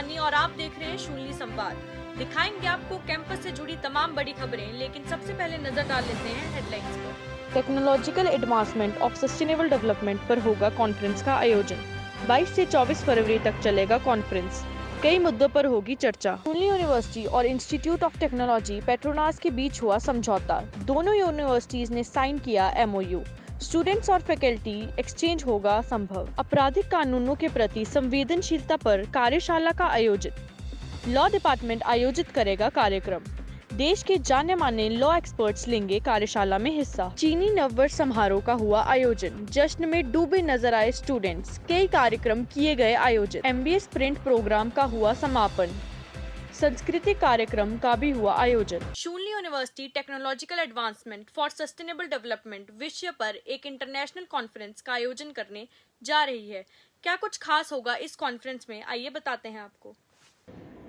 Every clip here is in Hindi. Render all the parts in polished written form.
शिवानी और आप देख रहे हैं शून्य संवाद। दिखाएंगे आपको कैंपस से जुड़ी तमाम बड़ी खबरें, लेकिन सबसे पहले नजर डाल लेते हैं हेडलाइंस पर। Technological advancement of sustainable development पर होगा कॉन्फ्रेंस का आयोजन। 22 से 24 फरवरी तक चलेगा कॉन्फ्रेंस। कई मुद्दों पर होगी चर्चा। शून्य यूनिवर्सिटी और इंस्टीट्यूट ऑफ टेक्नोलॉजी पेट्रोनास के बीच हुआ समझौता। दोनों यूनिवर्सिटीज ने साइन किया MOU। स्टूडेंट्स और फैकल्टी एक्सचेंज होगा संभव। आपराधिक कानूनों के प्रति संवेदनशीलता पर कार्यशाला का आयोजित। लॉ डिपार्टमेंट आयोजित करेगा कार्यक्रम। देश के जाने माने लॉ एक्सपर्ट्स लेंगे कार्यशाला में हिस्सा। चीनी नववर्ष समारोह का हुआ आयोजन। जश्न में डूबे नजर आए स्टूडेंट्स। कई कार्यक्रम किए गए आयोजित। MBA स्प्रिंट प्रोग्राम का हुआ समापन। सांस्कृतिक कार्यक्रम का भी हुआ आयोजन। शून्य university technological advancement for sustainable development विषय पर एक इंटरनेशनल कॉन्फ्रेंस का आयोजन करने जा रही है। क्या कुछ खास होगा इस कॉन्फ्रेंस में, आइए बताते हैं आपको।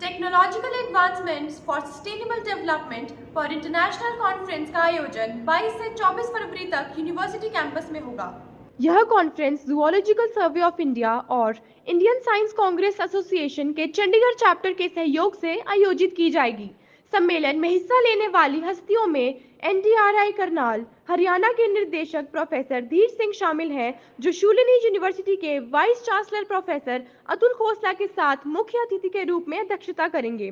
Technological advancements for sustainable development पर इंटरनेशनल कॉन्फ्रेंस का आयोजन 22 से 24 फरवरी तक यूनिवर्सिटी कैंपस में होगा। यह conference zoological survey of India और इंडियन साइंस कांग्रेस एसोसिएशन के चंडीगढ़ चैप्टर के सहयोग से आयोजित की जाएगी। सम्मेलन में हिस्सा लेने वाली हस्तियों में NDRI करनाल, हरियाणा के निर्देशक प्रोफेसर धीर सिंह शामिल हैं, जो शूलिनी यूनिवर्सिटी के vice chancellor professor Atul Khosla के साथ मुख्य अतिथि के रूप में अध्यक्षता करेंगे।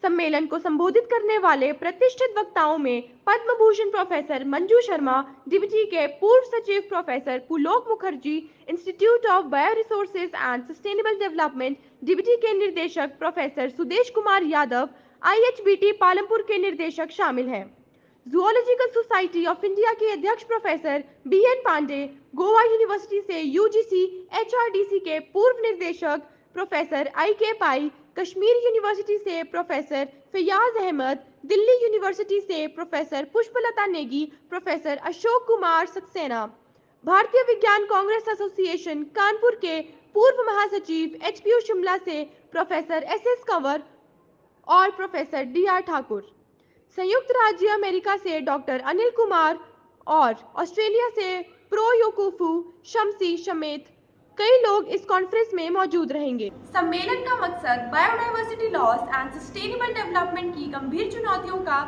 सम्मेलन को संबोधित करने वाले प्रतिष्ठित वक्ताओं में पद्म भूषण प्रोफेसर मंजू शर्मा, डिप्टी के पूर्व सचिव professor Pulok Mukherjee, institute of bioresources and sustainable development DBT के निर्देशक प्रोफेसर सुदेश कुमार यादव, IHBT पालमपुर के निर्देशक शामिल हैं। जूलॉजिकल सोसाइटी ऑफ इंडिया के अध्यक्ष professor BN Pandey, Goa university से UGC HRDC के पूर्व निर्देशक professor IK Pai, Kashmir university से प्रोफेसर फैयाज अहमद, दिल्ली यूनिवर्सिटी से प्रोफेसर पुष्पलता नेगी, प्रोफेसर अशोक कुमार सक्सेना, भारतीय विज्ञान कांग्रेस एसोसिएशन कानपुर के पूर्व महासचिव HPU शिमला से प्रोफेसर SS कंवर और प्रोफेसर DR ठाकुर, संयुक्त राज्य अमेरिका से डॉक्टर अनिल कुमार और ऑस्ट्रेलिया से प्रो योकुफू शमसी समेत कई लोग इस कॉन्फ्रेंस में मौजूद रहेंगे। सम्मेलन का मकसद biodiversity loss and sustainable development की गंभीर चुनौतियों का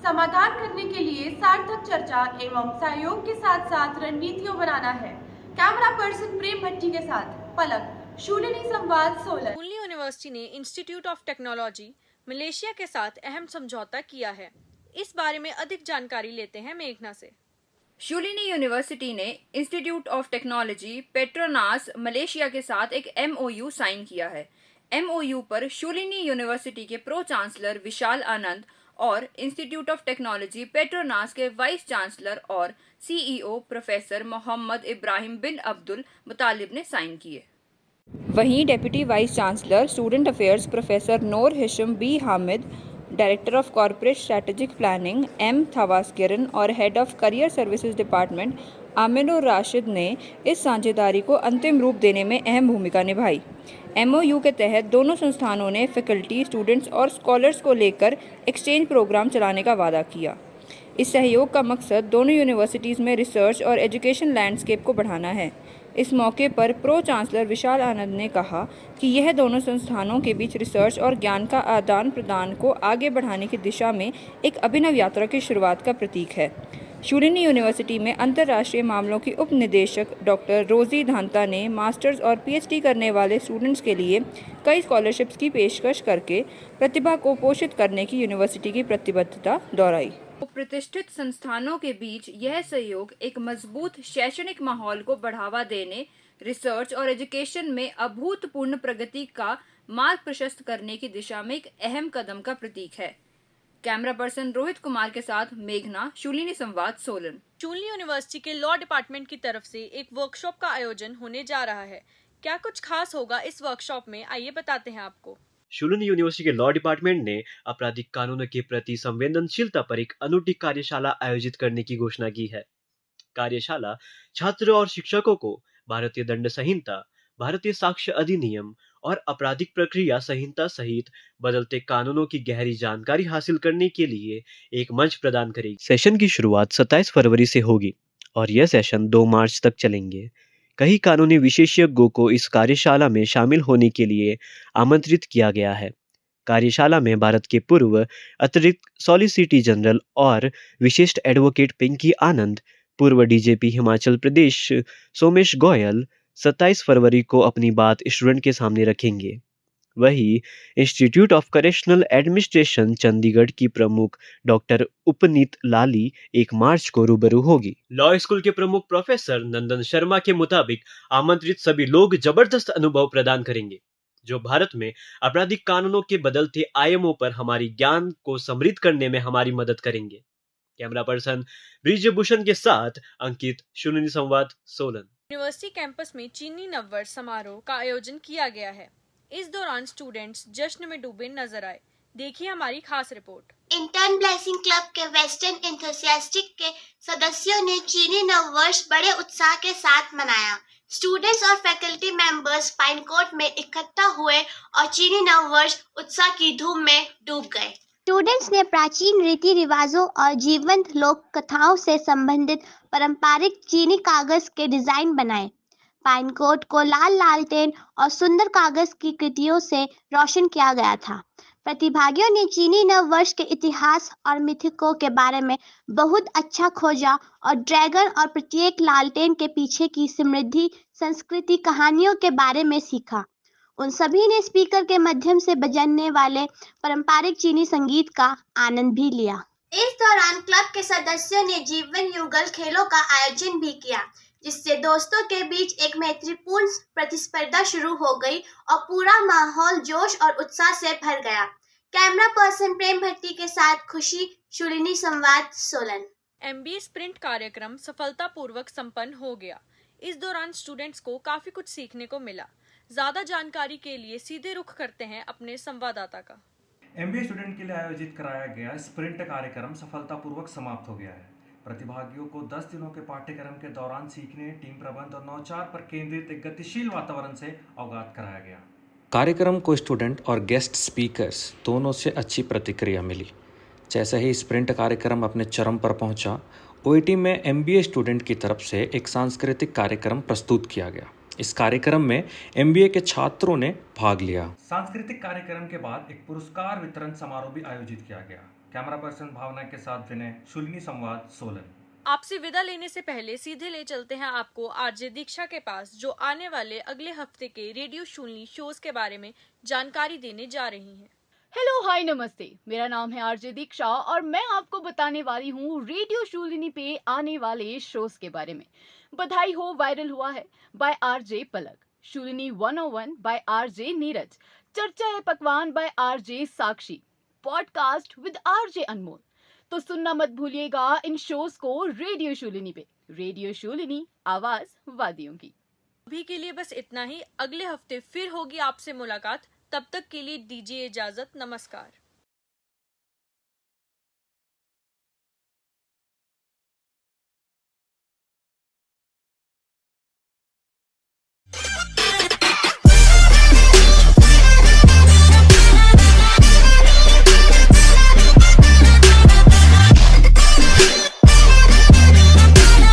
समाधान करने के लिए सार्थक चर्चा एवं सहयोग के साथ साथ रणनीतियों बनाना है। कैमरा पर्सन प्रेम भट्टी के साथ पलक, शूलिनी संवाद, सोलन। शून्य यूनिवर्सिटी ने इंस्टीट्यूट ऑफ टेक्नोलॉजी मलेशिया के साथ अहम समझौता किया है। इस बारे में अधिक जानकारी लेते हैं मेघना से। शूलिनी यूनिवर्सिटी ने institute of technology Petronas Malaysia के साथ एक MOU साइन किया है। MOU पर शूलिनी यूनिवर्सिटी के प्रो चांसलर विशाल आनंद और इंस्टीट्यूट ऑफ टेक्नोलॉजी पेट्रोनास के वाइस चांसलर और CEO प्रोफेसर मोहम्मद इब्राहिम बिन अब्दुल मुतालिब ने साइन किए। वहीं deputy vice chancellor student affairs professor Noor Hisham B Hamid, director of corporate strategic planning M थवास्किरन और head of career services department आमिनुर Rashid ने इस साझेदारी को अंतिम रूप देने में अहम भूमिका निभाई। MOU के तहत दोनों संस्थानों ने फैकल्टी, स्टूडेंट्स और स्कॉलर्स को लेकर एक्सचेंज प्रोग्राम चलाने का वादा किया। इस सहयोग का मकसद दोनों यूनिवर्सिटीज़ में रिसर्च और एजुकेशन लैंडस्केप को बढ़ाना है। इस मौके पर प्रो चांसलर विशाल आनंद ने कहा कि यह दोनों संस्थानों के बीच रिसर्च और ज्ञान का आदान प्रदान को आगे बढ़ाने की दिशा में एक अभिनव यात्रा की शुरुआत का प्रतीक है। शूलिनी यूनिवर्सिटी में अंतर्राष्ट्रीय मामलों की उप निदेशक डॉक्टर रोजी धांता ने मास्टर्स और PhD करने वाले स्टूडेंट्स के लिए कई स्कॉलरशिप्स की पेशकश करके प्रतिभा को पोषित करने की यूनिवर्सिटी की प्रतिबद्धता दोहराई। प्रतिष्ठित संस्थानों के बीच यह सहयोग एक मजबूत शैक्षणिक माहौल को बढ़ावा देने, रिसर्च और एजुकेशन में अभूतपूर्व प्रगति का मार्ग प्रशस्त करने की दिशा में एक अहम कदम का प्रतीक है। कैमरा पर्सन रोहित कुमार के साथ मेघना, शूलिनी संवाद, सोलन। शून्य यूनिवर्सिटी के लॉ डिपार्टमेंट की तरफ से एक वर्कशॉप का आयोजन होने जा रहा है। क्या कुछ खास होगा इस वर्कशॉप में, आइए बताते हैं आपको। शूलिनी यूनिवर्सिटी के लॉ डिपार्टमेंट ने आपराधिक कानूनों के प्रति संवेदनशीलता पर एक अनूठी कार्यशाला आयोजित करने की घोषणा की है। कार्यशाला छात्रों और शिक्षकों को भारतीय दंड संहिता, भारतीय साक्ष्य अधिनियम और आपराधिक प्रक्रिया संहिता सहित बदलते कानूनों की गहरी जानकारी हासिल करने के लिए एक मंच प्रदान करेगी। सेशन की शुरुआत 27 फरवरी से होगी और यह सेशन 2 मार्च तक चलेंगे। कई कानूनी विशेषज्ञों को इस कार्यशाला में शामिल होने के लिए आमंत्रित किया गया है। कार्यशाला में भारत के पूर्व अतिरिक्त सॉलिसिटर जनरल और विशिष्ट एडवोकेट पिंकी आनंद, पूर्व डीजीपी हिमाचल प्रदेश सोमेश गोयल 27 फरवरी को अपनी बात स्टूडेंट के सामने रखेंगे। वहीं institute of correctional administration Chandigarh की प्रमुख डॉक्टर उपनीत लाली 1 मार्च को रूबरू होगी। लॉ स्कूल के प्रमुख प्रोफेसर नंदन शर्मा के मुताबिक आमंत्रित सभी लोग जबरदस्त अनुभव प्रदान करेंगे, जो भारत में आपराधिक कानूनों के बदलते आयामों पर हमारी ज्ञान को समृद्ध करने में हमारी मदद करेंगे। कैमरा पर्सन ब्रिजभूषण के साथ अंकित, शुलिनी संवाद, सोलन। यूनिवर्सिटी कैंपस में चीनी नववर्ष समारोह का आयोजन किया गया है। इस दौरान स्टूडेंट्स जश्न में डूबे नजर आए। देखिए हमारी खास रिपोर्ट। इंटर्न ब्लेसिंग क्लब के वेस्टर्न एंथुसियास्टिक के सदस्यों ने चीनी नववर्ष बड़े उत्साह के साथ मनाया। स्टूडेंट्स और फैकल्टी मेंबर्स पाइन कोर्ट में इकट्ठा हुए और चीनी नववर्ष उत्साह की धूम में डूब गए। स्टूडेंट्स ने प्राचीन रीति रिवाजों और जीवंत लोक कथाओं से संबंधित पारंपरिक चीनी कागज के डिजाइन बनाए। पाइन कोर्ट को लाल लालटेन और सुंदर कागज की कृतियों से रोशन किया गया था। प्रतिभागियों ने चीनी नववर्ष के इतिहास और मिथकों के बारे में बहुत अच्छा खोजा और ड्रैगन और प्रत्येक लालटेन के पीछे की समृद्धि संस्कृति कहानियों के बारे में सीखा। उन सभी ने स्पीकर के माध्यम से बजने वाले पारंपरिक चीनी संगीत का आनंद भी लिया। इस दौरान क्लब के सदस्यों ने जीवन युगल खेलों का आयोजन भी किया, जिससे दोस्तों के बीच एक मैत्रीपूर्ण प्रतिस्पर्धा शुरू हो गई और पूरा माहौल जोश और उत्साह से भर गया। कैमरा पर्सन प्रेम भट्टी के साथ खुशी, शुलिनी संवाद, सोलन। MBA स्प्रिंट कार्यक्रम सफलतापूर्वक संपन्न हो गया। इस दौरान स्टूडेंट्स को काफी कुछ सीखने को मिला। ज्यादा जानकारी के लिए सीधे रुख करते हैं अपने संवाददाता का। MBA स्टूडेंट के लिए आयोजित कराया गया स्प्रिंट कार्यक्रम सफलतापूर्वक समाप्त हो गया है। प्रतिभागियों को 10 दिनों के पाठ्यक्रम के दौरान सीखने, टीम प्रबंध और नवाचार पर केंद्रित एक गतिशील वातावरण से अवगत कराया गया। कार्यक्रम को स्टूडेंट और गेस्ट स्पीकर्स दोनों से अच्छी प्रतिक्रिया मिली। जैसे ही स्प्रिंट कार्यक्रम अपने चरम पर पहुंचा, OIT में MBA स्टूडेंट की तरफ से एक सांस्कृतिक कार्यक्रम प्रस्तुत किया गया। इस कार्यक्रम में MBA के छात्रों ने भाग लिया। सांस्कृतिक कार्यक्रम के बाद एक पुरस्कार वितरण समारोह भी आयोजित किया गया। कैमरा पर्सन भावना के साथ विनय, शुलिनी संवाद, सोलन। आपसे विदा लेने से पहले सीधे ले चलते हैं आपको आरजे दीक्षा के पास, जो आने वाले अगले हफ्ते के रेडियो शुलिनी शोज के बारे में जानकारी देने जा रही हैं। हेलो, हाय, नमस्ते। मेरा नाम है आरजे दीक्षा और मैं आपको बताने वाली हूँ रेडियो शुलिनी पे आने वाले शोज के बारे में। बधाई हो वायरल हुआ है by RJ Palak, Shoolini 101 by RJ Neeraj, चर्चा है पकवान by RJ Sakshi, podcast with RJ Anmol. तो सुनना मत भूलिएगा इन शोज को रेडियो शुलिनी पे। रेडियो शुलिनी, आवाज वादियों की। अभी के लिए बस इतना ही। अगले हफ्ते फिर होगी आपसे मुलाकात। तब तक के लिए दीजिए इजाजत। नमस्कार।